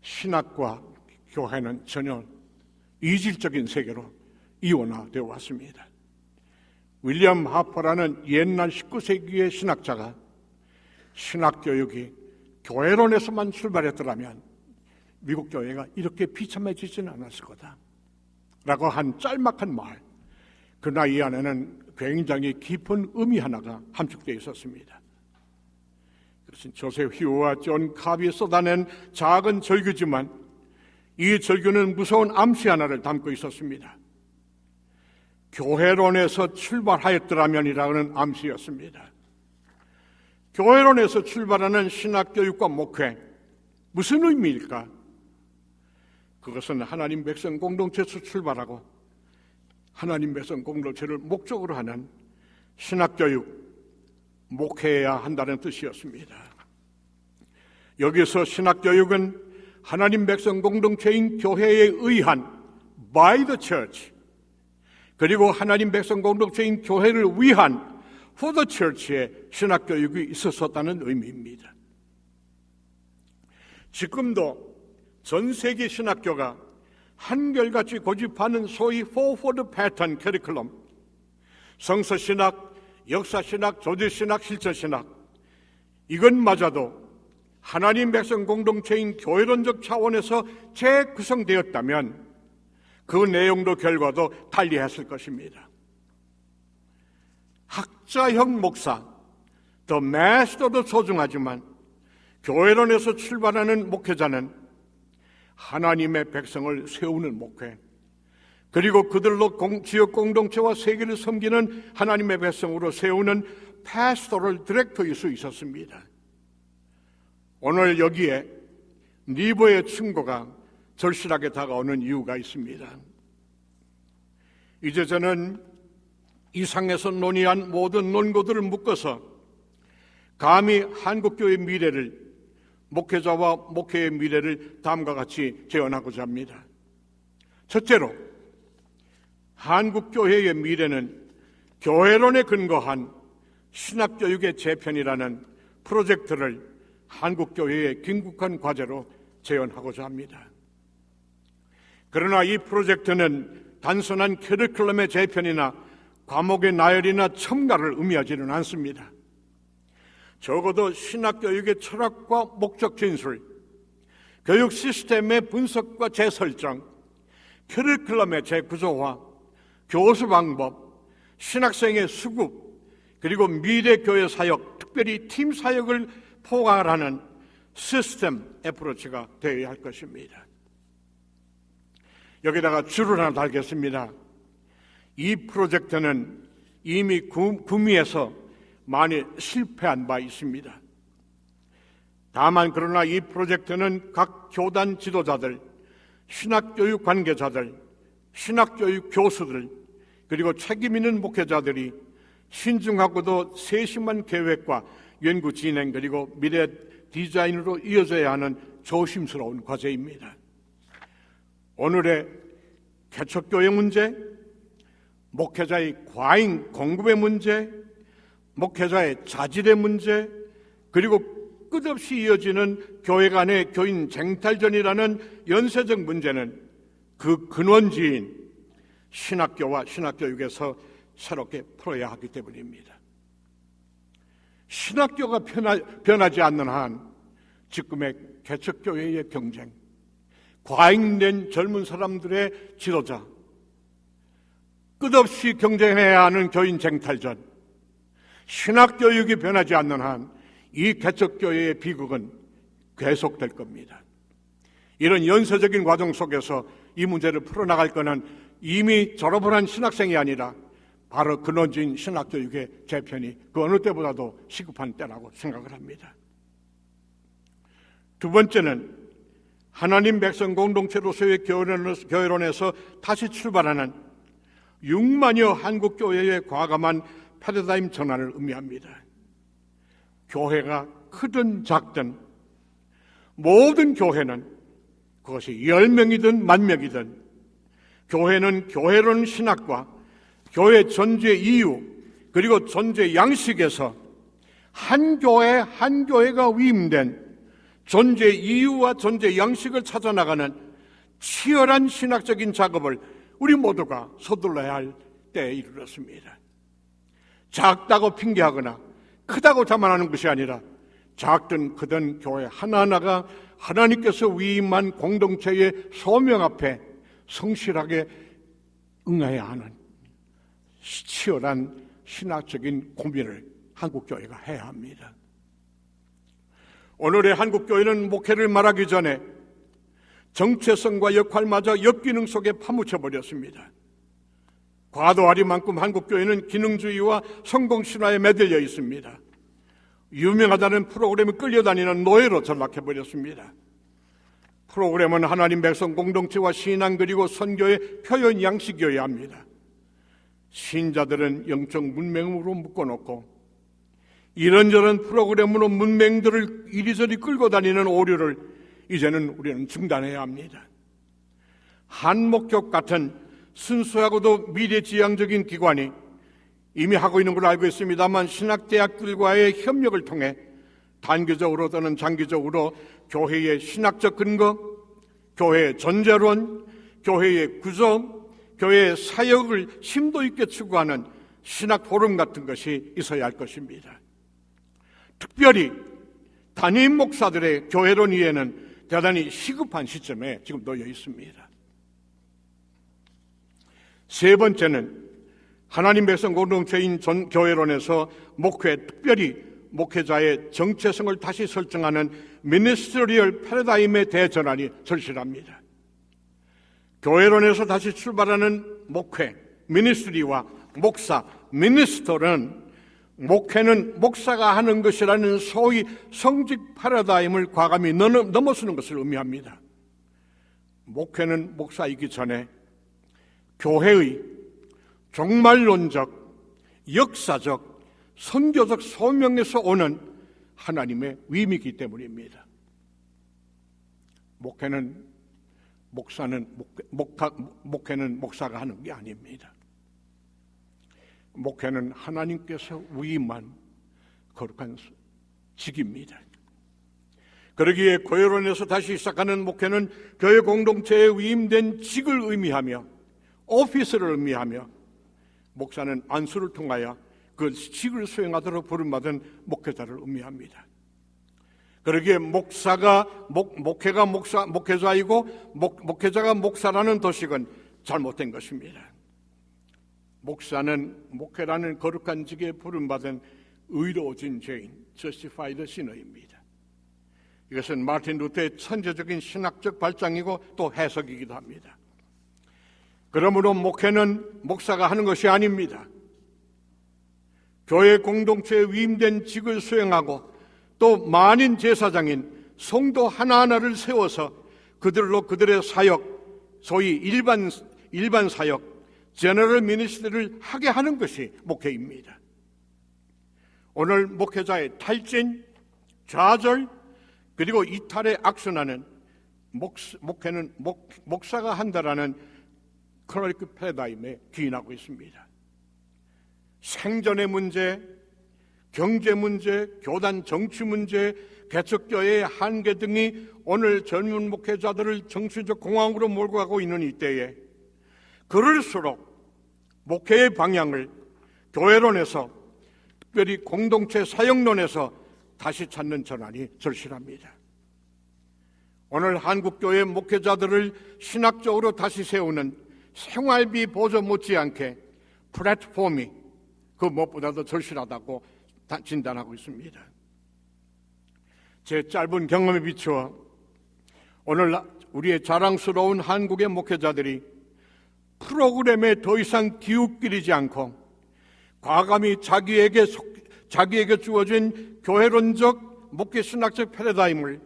신학과 교회는 전혀 이질적인 세계로 이원화되어 왔습니다. 윌리엄 하퍼라는 옛날 19세기의 신학자가 신학교육이 교회론에서만 출발했더라면 미국 교회가 이렇게 비참해지지는 않았을 거다 라고 한 짤막한 말, 그러나 이 안에는 굉장히 깊은 의미 하나가 함축되어 있었습니다. 그것은 조셉 휴와 존 카비 쏟아낸 작은 절규지만 이 절규는 무서운 암시 하나를 담고 있었습니다. 교회론에서 출발하였더라면이라는 암시였습니다. 교회론에서 출발하는 신학교육과 목회, 무슨 의미일까? 그것은 하나님 백성 공동체에서 출발하고 하나님 백성 공동체를 목적으로 하는 신학교육, 목회해야 한다는 뜻이었습니다. 여기서 신학교육은 하나님 백성 공동체인 교회에 의한 by the church, 그리고 하나님 백성 공동체인 교회를 위한 for the church의 신학교육이 있었다는 의미입니다. 지금도 전 세계 신학교가 한결같이 고집하는 소위 forward pattern 커리큘럼, 성서신학, 역사신학, 조직신학, 실천신학, 이것마저도 하나님 백성 공동체인 교회론적 차원에서 재구성되었다면 그 내용도 결과도 달리했을 것입니다. 학자형 목사, 더 메스터도 소중하지만 교회론에서 출발하는 목회자는 하나님의 백성을 세우는 목회, 그리고 그들로 지역 공동체와 세계를 섬기는 하나님의 백성으로 세우는 패스토럴 디렉터일 수 있었습니다. 오늘 여기에 리버의 충고가 절실하게 다가오는 이유가 있습니다. 이제 저는 이 상에서 논의한 모든 논거들을 묶어서 감히 한국교회의 미래를, 목회자와 목회의 미래를 다음과 같이 재현하고자 합니다. 첫째로, 한국교회의 미래는 교회론에 근거한 신학교육의 재편이라는 프로젝트를 한국교회의 긴급한 과제로 재현하고자 합니다. 그러나 이 프로젝트는 단순한 커리큘럼의 재편이나 과목의 나열이나 첨가를 의미하지는 않습니다. 적어도 신학교육의 철학과 목적 진술, 교육 시스템의 분석과 재설정, 커리큘럼의 재구조화, 교수 방법, 신학생의 수급, 그리고 미래교회 사역, 특별히 팀 사역을 포괄하는 시스템 애프로치가 되어야 할 것입니다. 여기다가 줄을 하나 달겠습니다. 이 프로젝트는 이미 구미에서 많이 실패한 바 있습니다. 다만 그러나 이 프로젝트는 각 교단 지도자들, 신학교육 관계자들, 신학교육 교수들, 그리고 책임 있는 목회자들이 신중하고도 세심한 계획과 연구 진행, 그리고 미래 디자인으로 이어져야 하는 조심스러운 과제입니다. 오늘의 개척교회 문제, 목회자의 과잉 공급의 문제, 목회자의 자질의 문제, 그리고 끝없이 이어지는 교회 간의 교인 쟁탈전이라는 연쇄적 문제는 그 근원지인 신학교와 신학교육에서 새롭게 풀어야 하기 때문입니다. 신학교가 변하지 않는 한 지금의 개척교회의 경쟁, 과잉된 젊은 사람들의 지도자, 끝없이 경쟁해야 하는 교인 쟁탈전, 신학교육이 변하지 않는 한 이 개척교회의 비극은 계속될 겁니다. 이런 연쇄적인 과정 속에서 이 문제를 풀어나갈 거는 이미 졸업을 한 신학생이 아니라 바로 근원지인 신학교육의 재편이 그 어느 때보다도 시급한 때라고 생각을 합니다. 두 번째는 하나님 백성 공동체로서의 교회론에서 다시 출발하는 6만여 한국교회의 과감한 패러다임 전환을 의미합니다. 교회가 크든 작든 모든 교회는 그것이 10명이든 10,000명이든 교회는 교회론 신학과 교회 존재 이유 그리고 존재 양식에서 한 교회가 위임된 존재 이유와 존재 양식을 찾아나가는 치열한 신학적인 작업을 우리 모두가 서둘러야 할 때에 이르렀습니다. 작다고 핑계하거나 크다고 자만하는 것이 아니라 작든 크든 교회 하나하나가 하나님께서 위임한 공동체의 소명 앞에 성실하게 응해야 하는 치열한 신학적인 고민을 한국교회가 해야 합니다. 오늘의 한국교회는 목회를 말하기 전에 정체성과 역할마저 역기능 속에 파묻혀버렸습니다. 과도하리만큼 한국교회는 기능주의와 성공신화에 매달려 있습니다. 유명하다는 프로그램에 끌려다니는 노예로 전락해버렸습니다. 프로그램은 하나님 백성 공동체와 신앙 그리고 선교의 표현 양식이어야 합니다. 신자들은 영적 문맹으로 묶어놓고 이런저런 프로그램으로 문맹들을 이리저리 끌고 다니는 오류를 이제는 우리는 중단해야 합니다. 한목교 같은 순수하고도 미래지향적인 기관이 이미 하고 있는 걸 알고 있습니다만 신학대학들과의 협력을 통해 단기적으로 또는 장기적으로 교회의 신학적 근거, 교회의 존재론, 교회의 구조, 교회의 사역을 심도 있게 추구하는 신학 포럼 같은 것이 있어야 할 것입니다. 특별히 담임 목사들의 교회론 이해는 대단히 시급한 시점에 지금 놓여 있습니다. 세 번째는 하나님 백성 공동체인 교회론에서 목회, 특별히 목회자의 정체성을 다시 설정하는 미니스트리얼 패러다임의 대전환이 절실합니다. 교회론에서 다시 출발하는 목회, 미니스트리와 목사, 미니스터는 목회는 목사가 하는 것이라는 소위 성직 패러다임을 과감히 넘어서는 것을 의미합니다. 목회는 목사이기 전에 교회의 종말론적, 역사적, 선교적 소명에서 오는 하나님의 위임이기 때문입니다. 목회는 목사가 하는 게 아닙니다. 목회는 하나님께서 위임한 거룩한 직입니다. 그러기에 교회론에서 다시 시작하는 목회는 교회 공동체에 위임된 직을 의미하며 오피스를 의미하며 목사는 안수를 통하여 그 직을 수행하도록 부름받은 목회자를 의미합니다. 그러기에 목회가 목회자이고 목회자가 목사라는 도식은 잘못된 것입니다. 목사는 목회라는 거룩한 직에 부름받은 의로워진 죄인, justified sinner입니다. 이것은 마틴 루터의 천재적인 신학적 발장이고 또 해석이기도 합니다. 그러므로 목회는 목사가 하는 것이 아닙니다. 교회 공동체에 위임된 직을 수행하고 또 만인 제사장인 성도 하나하나를 세워서 그들로 그들의 사역, 소위 일반 사역, 제너럴 미니스트리를 하게 하는 것이 목회입니다. 오늘 목회자의 탈진, 좌절, 그리고 이탈에 악순하는 목회는 목사가 한다라는 크로니크 패러다임에 기인하고 있습니다. 생존의 문제, 경제 문제, 교단 정치 문제, 개척교회의 한계 등이 오늘 젊은 목회자들을 정치적 공황으로 몰고 가고 있는 이때에 그럴수록 목회의 방향을 교회론에서 특별히 공동체 사역론에서 다시 찾는 전환이 절실합니다. 오늘 한국교회 목회자들을 신학적으로 다시 세우는 생활비 보조 못지않게 플랫폼이 그 무엇보다도 절실하다고 진단하고 있습니다. 제 짧은 경험에 비추어 오늘 우리의 자랑스러운 한국의 목회자들이 프로그램에 더 이상 기웃기리지 않고 과감히 자기에게 주어진 교회론적 목회 신학적 패러다임을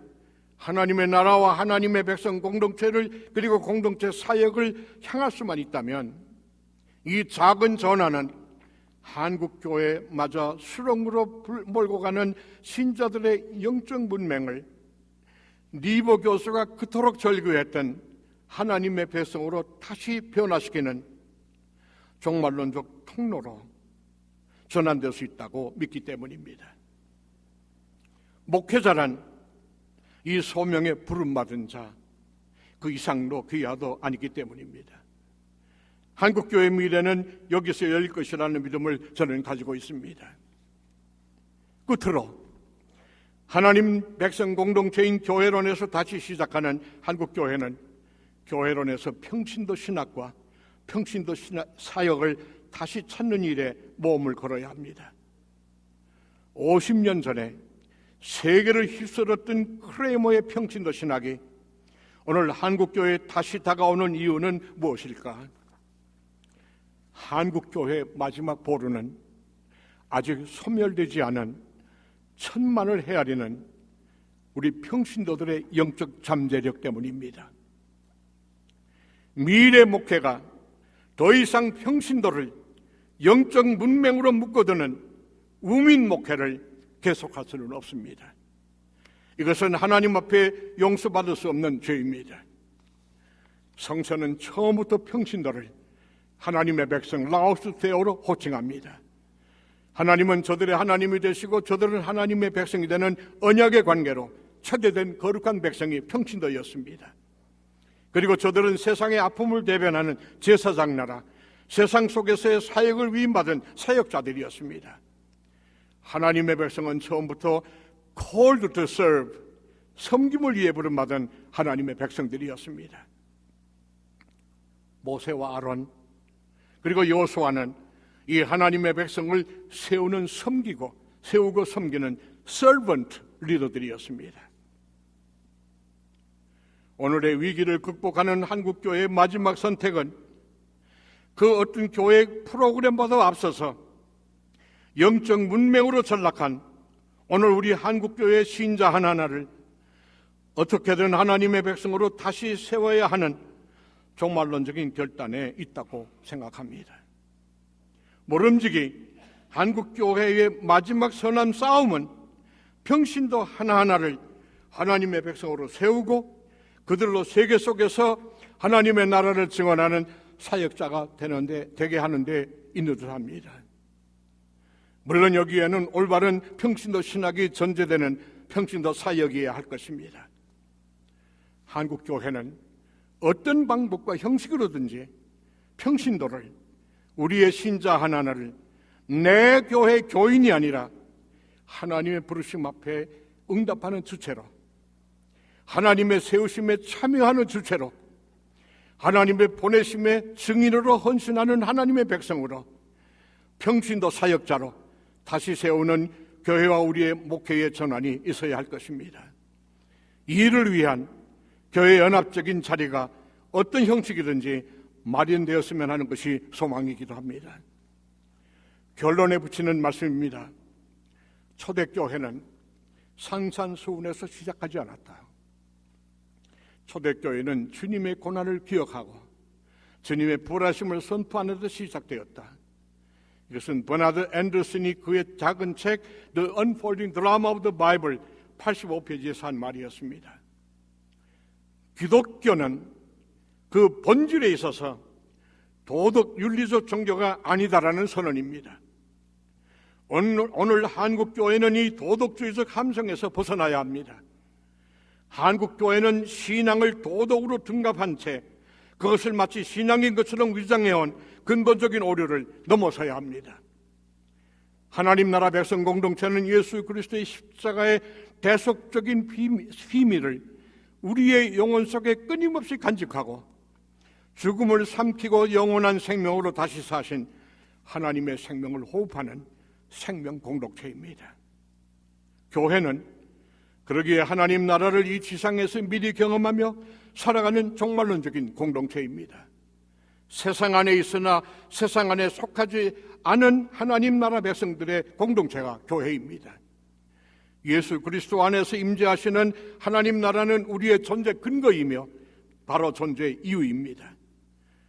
하나님의 나라와 하나님의 백성 공동체를 그리고 공동체 사역을 향할 수만 있다면 이 작은 전환은 한국 교회마저 수렁으로 몰고 가는 신자들의 영적 문맹을 리버 교수가 그토록 절규했던 하나님의 백성으로 다시 변화시키는 종말론적 통로로 전환될 수 있다고 믿기 때문입니다. 목회자란 이 소명에 부름받은 자, 그 이상도 그 이하도 아니기 때문입니다. 한국교회의 미래는 여기서 열릴 것이라는 믿음을 저는 가지고 있습니다. 끝으로 하나님 백성 공동체인 교회론에서 다시 시작하는 한국교회는 교회론에서 평신도 신학과 평신도 사역을 다시 찾는 일에 모험을 걸어야 합니다. 50년 전에 세계를 휩쓸었던 크레머의 평신도 신학이 오늘 한국교회에 다시 다가오는 이유는 무엇일까? 한국교회의 마지막 보루는 아직 소멸되지 않은 천만을 헤아리는 우리 평신도들의 영적 잠재력 때문입니다. 미래 목회가 더 이상 평신도를 영적 문맹으로 묶어두는 우민 목회를 계속할 수는 없습니다. 이것은 하나님 앞에 용서받을 수 없는 죄입니다. 성서는 처음부터 평신도를 하나님의 백성 라오스테오로 호칭합니다. 하나님은 저들의 하나님이 되시고 저들은 하나님의 백성이 되는 언약의 관계로 초대된 거룩한 백성이 평신도였습니다. 그리고 저들은 세상의 아픔을 대변하는 제사장 나라, 세상 속에서의 사역을 위임받은 사역자들이었습니다. 하나님의 백성은 처음부터 called to serve, 섬김을 위해 부름받은 하나님의 백성들이었습니다. 모세와 아론 그리고 여호수아는 이 하나님의 백성을 세우고 섬기는 servant 리더들이었습니다. 오늘의 위기를 극복하는 한국교회의 마지막 선택은 그 어떤 교회 프로그램보다 앞서서 영적 문명으로 전락한 오늘 우리 한국교회의 신자 하나하나를 어떻게든 하나님의 백성으로 다시 세워야 하는 종말론적인 결단에 있다고 생각합니다. 모름지기 한국교회의 마지막 선한 싸움은 평신도 하나하나를 하나님의 백성으로 세우고 그들로 세계 속에서 하나님의 나라를 증언하는 사역자가 되게 하는 데 있는 듯합니다. 물론 여기에는 올바른 평신도 신학이 전제되는 평신도 사역이어야 할 것입니다. 한국교회는 어떤 방법과 형식으로든지 평신도를, 우리의 신자 하나하나를 내 교회 교인이 아니라 하나님의 부르심 앞에 응답하는 주체로, 하나님의 세우심에 참여하는 주체로, 하나님의 보내심의 증인으로 헌신하는 하나님의 백성으로, 평신도 사역자로 다시 세우는 교회와 우리의 목회의 전환이 있어야 할 것입니다. 이를 위한 교회 연합적인 자리가 어떤 형식이든지 마련되었으면 하는 것이 소망이기도 합니다. 결론에 붙이는 말씀입니다. 초대교회는 산산수훈에서 시작하지 않았다. 초대교회는 주님의 고난을 기억하고 주님의 부활하심을 선포하는 데 시작되었다. 이것은 버나드 앤더슨이 그의 작은 책 The Unfolding Drama of the Bible 85페이지에서 한 말이었습니다. 기독교는 그 본질에 있어서 도덕 윤리적 종교가 아니다라는 선언입니다. 오늘 한국교회는 이 도덕주의적 함성에서 벗어나야 합니다. 한국교회는 신앙을 도덕으로 등갑한 채 그것을 마치 신앙인 것처럼 위장해온 근본적인 오류를 넘어서야 합니다. 하나님 나라 백성 공동체는 예수 그리스도의 십자가의 대속적인 비밀을 우리의 영혼 속에 끊임없이 간직하고 죽음을 삼키고 영원한 생명으로 다시 사신 하나님의 생명을 호흡하는 생명 공동체입니다. 교회는 그러기에 하나님 나라를 이 지상에서 미리 경험하며 살아가는 종말론적인 공동체입니다. 세상 안에 있으나 세상 안에 속하지 않은 하나님 나라 백성들의 공동체가 교회입니다. 예수 그리스도 안에서 임재하시는 하나님 나라는 우리의 존재 근거이며 바로 존재 이유입니다.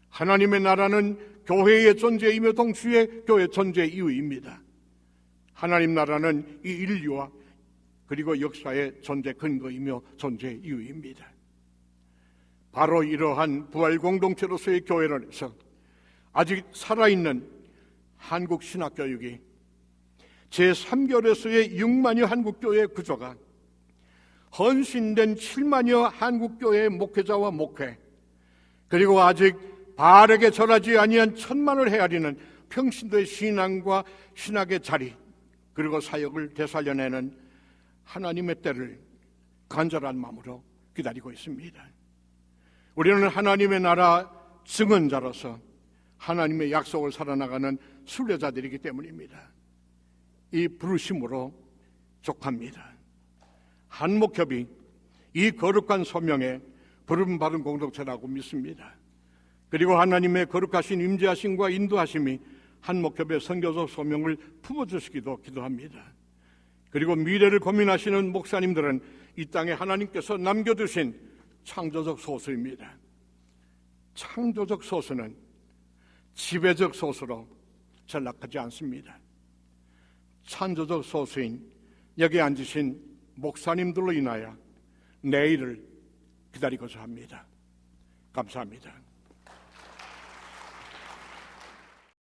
하나님의 나라는 교회의 존재이며 동시에 교회 존재 이유입니다. 하나님 나라는 이 인류와 그리고 역사의 존재 근거이며 존재 이유입니다. 바로 이러한 부활 공동체로서의 교회로서 아직 살아있는 한국 신학교육이 제3교회에서의 6만여 한국교회 구조가 헌신된 7만여 한국교회의 목회자와 목회, 그리고 아직 바르게 절하지 아니한 천만을 헤아리는 평신도의 신앙과 신학의 자리, 그리고 사역을 되살려내는 하나님의 때를 간절한 마음으로 기다리고 있습니다. 우리는 하나님의 나라 증언자로서 하나님의 약속을 살아나가는 순례자들이기 때문입니다. 이 부르심으로 족합니다. 한목협이 이 거룩한 소명에 부름받은 공동체라고 믿습니다. 그리고 하나님의 거룩하신 임재하심과 인도하심이 한목협의 선교적 소명을 품어주시기도 기도합니다. 그리고 미래를 고민하시는 목사님들은 이 땅에 하나님께서 남겨두신 창조적 소수입니다. 창조적 소수는 지배적 소수로 전락하지 않습니다. 창조적 소수인 여기 앉으신 목사님들로 인하여 내일을 기다리고자 합니다. 감사합니다.